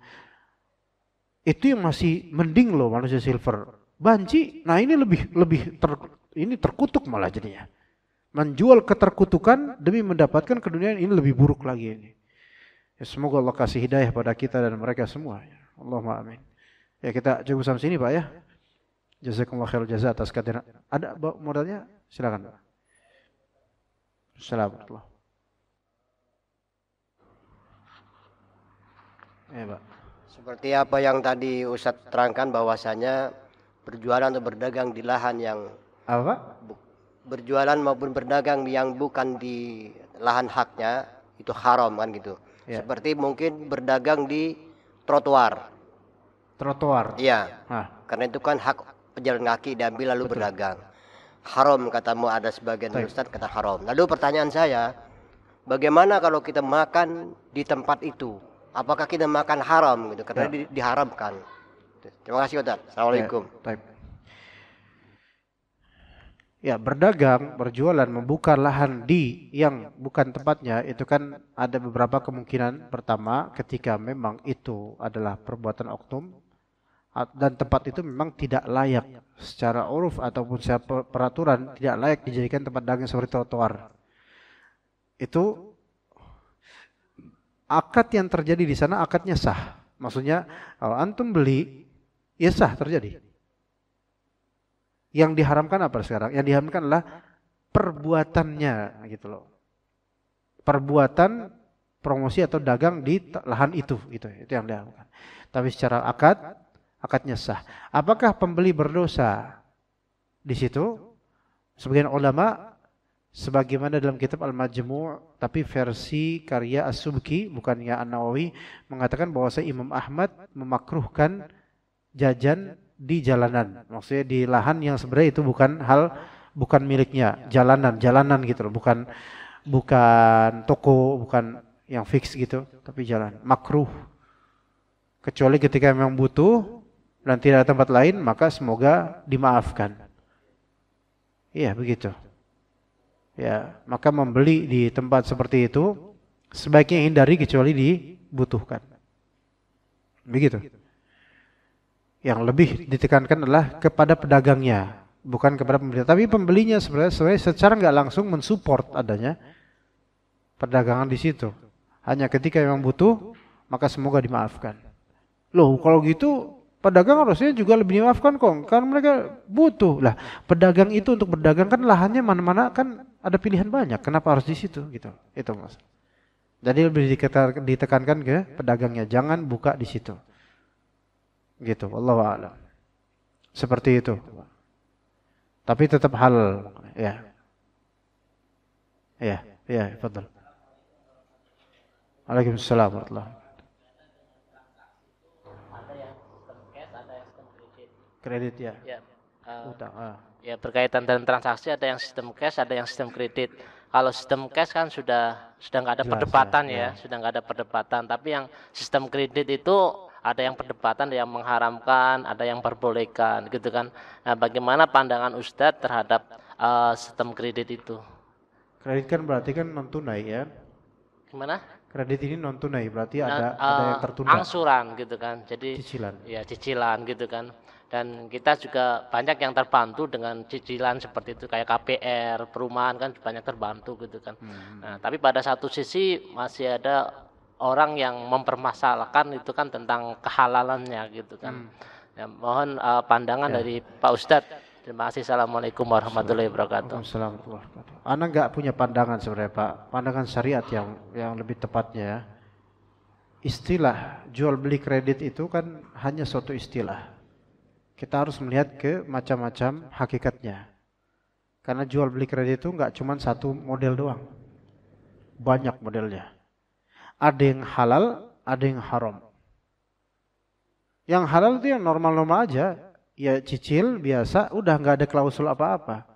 Itu yang masih mending loh manusia silver. Banci, nah ini ini terkutuk malah jadinya. Menjual keterkutukan demi mendapatkan keduniaan ini lebih buruk lagi ini. Ya, semoga Allah kasih hidayah pada kita dan mereka semua. Allahumma amin. Ya kita cukup sampai sini Pak ya. Jazakumullah khairul jazaa atas kehadiran. Ada modalnya? Silakan Pak. Assalamualaikum. Ya Pak. Seperti apa yang tadi Ustadz terangkan bahwasanya berjualan atau berdagang di lahan yang apa? Berjualan maupun berdagang yang bukan di lahan haknya itu haram kan gitu. Ya. Seperti mungkin berdagang di trotoar. Trotoar. Iya. Karena itu kan hak pejalan kaki diambil lalu berdagang. Haram katamu, ada sebagian ustaz kata haram. Lalu pertanyaan saya, bagaimana kalau kita makan di tempat itu? Apakah kita makan haram gitu? Karena diharamkan. Terima kasih Ustaz. Assalamualaikum. Ya, berdagang, berjualan, membuka lahan di yang bukan tempatnya, itu kan ada beberapa kemungkinan. Pertama, ketika memang itu adalah perbuatan oknum dan tempat itu memang tidak layak secara uruf ataupun secara peraturan, tidak layak dijadikan tempat dagang seperti trotoar. Itu akad yang terjadi di sana akadnya sah. Maksudnya kalau antum beli, ya sah terjadi. Yang diharamkan apa sekarang? Yang diharamkan adalah perbuatannya, gitu loh. Perbuatan promosi atau dagang di lahan itu yang diharamkan. Tapi secara akadnya sah. Apakah pembeli berdosa di situ? Sebagian ulama, sebagaimana dalam kitab Al-Majmu', tapi versi karya As-Subki, bukannya An-Nawawi, mengatakan bahwa Imam Ahmad memakruhkan jajan di jalanan, maksudnya di lahan yang sebenarnya itu bukan miliknya, jalanan gitu loh, bukan toko, bukan yang fix gitu, tapi jalan. Makruh. Kecuali ketika memang butuh dan tidak ada tempat lain, maka semoga dimaafkan. Iya, begitu. Ya, maka membeli di tempat seperti itu sebaiknya hindari kecuali dibutuhkan. Begitu. Yang lebih ditekankan adalah kepada pedagangnya, bukan kepada pembeli. Tapi pembelinya sebenarnya secara nggak langsung mensupport adanya perdagangan di situ. Hanya ketika memang butuh, maka semoga dimaafkan. Loh, kalau gitu pedagang harusnya juga lebih dimaafkan kok, karena mereka butuh. Lah, pedagang itu untuk berdagang kan lahannya mana-mana kan ada pilihan banyak. Kenapa harus di situ gitu? Itu Mas. Jadi lebih ditekankan ke pedagangnya, jangan buka di situ. Gitu, wallahu a'lam. Seperti itu. Tapi tetap halal, ya. Ya, fadhal. Waalaikumsalam warahmatullahi wabarakatuh. Ada yang sistem cash, ada yang sistem kredit. Kredit ya. Ya. Utang. Ya, berkaitan dengan transaksi ada yang sistem cash, ada yang sistem kredit. Kalau sistem cash kan sudah nggak ada Jelas, perdebatan ya. sudah nggak ada perdebatan. Tapi yang sistem kredit itu ada yang perdebatan, ada yang mengharamkan, ada yang perbolehkan, gitu kan. Nah, bagaimana pandangan Ustadz terhadap sistem kredit itu? Kredit kan berarti kan non tunai ya. Gimana? Kredit ini non tunai berarti ada yang tertunda. Angsuran gitu kan. Jadi Cicilan. Ya, cicilan gitu kan. Dan kita juga banyak yang terbantu dengan cicilan seperti itu, kayak KPR, perumahan kan banyak terbantu gitu kan. Nah, tapi pada satu sisi masih ada orang yang mempermasalahkan itu kan tentang kehalalannya gitu kan. Ya, mohon pandangan dari Pak Ustadz. Terima kasih. Assalamualaikum warahmatullahi wabarakatuh. Waalaikumsalam warahmatullahi wabarakatuh. Ana nggak punya pandangan sebenarnya Pak. Pandangan syariat yang lebih tepatnya ya. Istilah jual beli kredit itu kan hanya suatu istilah. Kita harus melihat ke macam-macam hakikatnya. Karena jual beli kredit itu nggak cuma satu model doang. Banyak modelnya. Ada yang halal, ada yang haram. Yang halal itu yang normal-normal aja. Ya cicil biasa, udah nggak ada klausul apa-apa.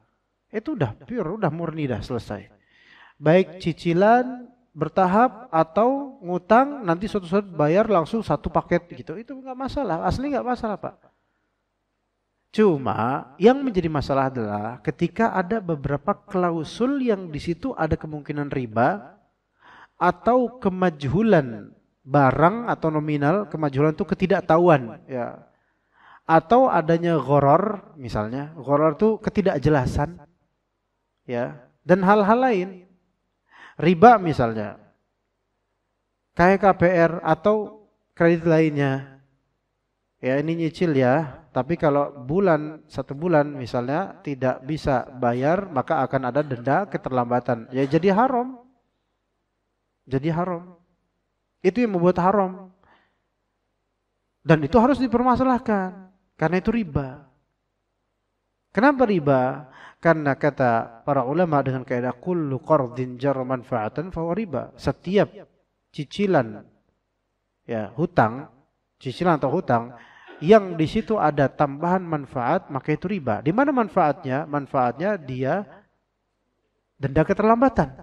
Itu udah pure, udah murni, dah selesai. Baik cicilan bertahap atau ngutang nanti suatu saat bayar langsung satu paket gitu. Itu nggak masalah, asli nggak masalah Pak. Cuma yang menjadi masalah adalah ketika ada beberapa klausul yang di situ ada kemungkinan riba atau kemajhulan barang atau nominal, kemajhulan itu ketidaktahuan ya. Atau adanya gharar, misalnya gharar itu ketidakjelasan ya, dan hal-hal lain. Riba misalnya kayak KPR atau kredit lainnya ya, ini nyicil ya, tapi kalau satu bulan misalnya tidak bisa bayar maka akan ada denda keterlambatan ya, jadi haram. Itu yang membuat haram. Dan itu harus dipermasalahkan. Karena itu riba. Kenapa riba? Karena kata para ulama dengan kaidah kullu qardin jarra manfaatan fa huwa riba. Setiap cicilan ya, cicilan atau hutang yang di situ ada tambahan manfaat, maka itu riba. Di mana manfaatnya? Manfaatnya dia denda keterlambatan.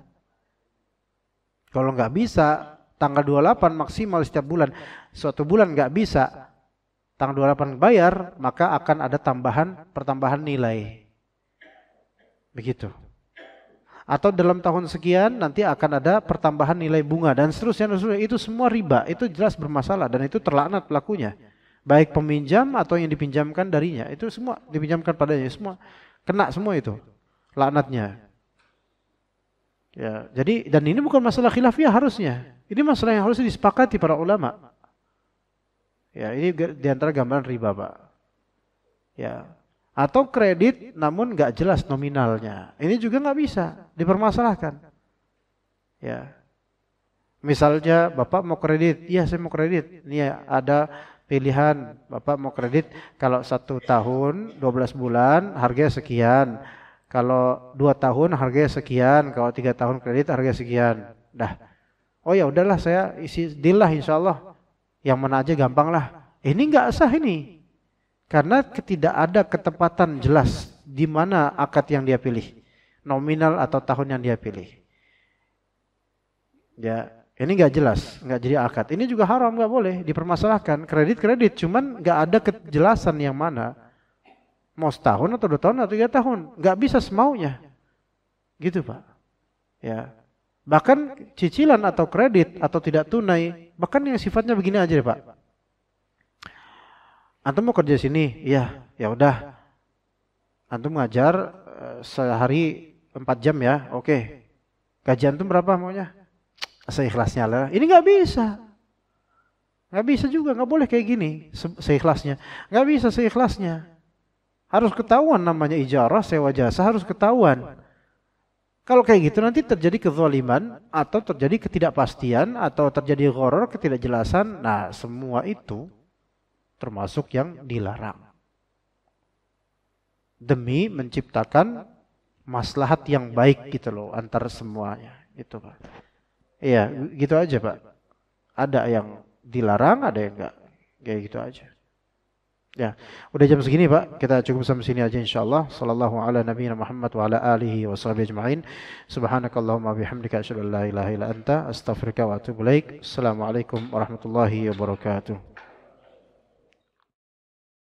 Kalau nggak bisa tanggal 28 maksimal setiap bulan, suatu bulan nggak bisa tanggal 28 bayar, maka akan ada pertambahan nilai. Begitu. Atau dalam tahun sekian nanti akan ada pertambahan nilai bunga dan seterusnya. Itu semua riba, itu jelas bermasalah dan itu terlaknat pelakunya. Baik peminjam atau yang dipinjamkan darinya, itu semua dipinjamkan padanya, semua kena semua itu laknatnya. Ya, jadi dan ini bukan masalah khilafiyah harusnya. Ini masalah yang harus disepakati para ulama. Ya, ini diantara gambaran riba, Pak. Ya. Atau kredit namun nggak jelas nominalnya. Ini juga nggak bisa dipermasalahkan. Ya. Misalnya Bapak mau kredit, iya saya mau kredit. Ini ada pilihan, Bapak mau kredit kalau 1 tahun 12 bulan harganya sekian. Kalau 2 tahun harganya sekian, kalau 3 tahun kredit harganya sekian. Dah. Oh ya udahlah saya isi deal lah insyaallah. Yang mana aja gampang lah. Ini nggak sah ini. Karena tidak ada ketepatan jelas di mana akad yang dia pilih. Nominal atau tahun yang dia pilih. Ya, ini nggak jelas, nggak jadi akad. Ini juga haram, nggak boleh dipermasalahkan. Kredit, cuman nggak ada kejelasan yang mana. Mau setahun atau 2 tahun atau 3 tahun. Nggak bisa semaunya. Gitu Pak. Ya. Bahkan cicilan atau kredit atau tidak tunai. Bahkan yang sifatnya begini aja deh Pak. Antum mau kerja sini, iya, ya udah. Antum ngajar sehari 4 jam ya, oke. Gaji antum berapa maunya? Seikhlasnya lah. Ini nggak bisa, nggak bisa juga, nggak boleh kayak gini. Seikhlasnya, nggak bisa seikhlasnya. Harus ketahuan namanya ijarah, sewa jasa harus ketahuan. Kalau kayak gitu nanti terjadi kezaliman atau terjadi ketidakpastian atau terjadi gharar, ketidakjelasan. Nah semua itu termasuk yang dilarang. Demi menciptakan maslahat yang baik gitu loh antar semuanya. Itu Pak. Iya, gitu aja Pak. Ada yang dilarang, ada yang enggak. Kayak gitu aja. Ya, udah jam segini Pak. Kita cukup sampai sini aja insyaallah. Sallallahu ala nabiyina Muhammad wa ala alihi wa sahbihi ajma'in. Subhanakallahumma bihamdika asyhadu an la ilaha illa anta astaghfiruka wa atubu ilaik. Assalamualaikum warahmatullahi wabarakatuh.